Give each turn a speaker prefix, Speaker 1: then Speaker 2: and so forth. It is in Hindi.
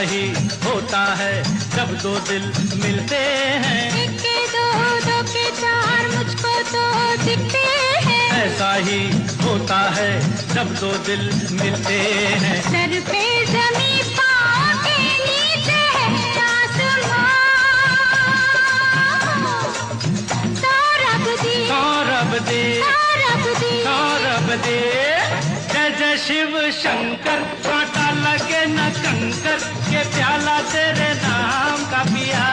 Speaker 1: ही होता है जब दो दिल मिलते हैं।
Speaker 2: एक के दो, दो के चार, मुझको तो दिखते हैं।
Speaker 1: ऐसा ही होता है जब दो दिल मिलते हैं।
Speaker 2: सर पे ज़मीं, पाँव के नीचे है आसमां। सौरभ दे,
Speaker 1: सौरभ दे,
Speaker 2: सौरभ दे,
Speaker 1: सौरभ दे। जय जय शिव शंकर, कांटा लगे न कंकर, ये प्याला तेरे नाम का पिया।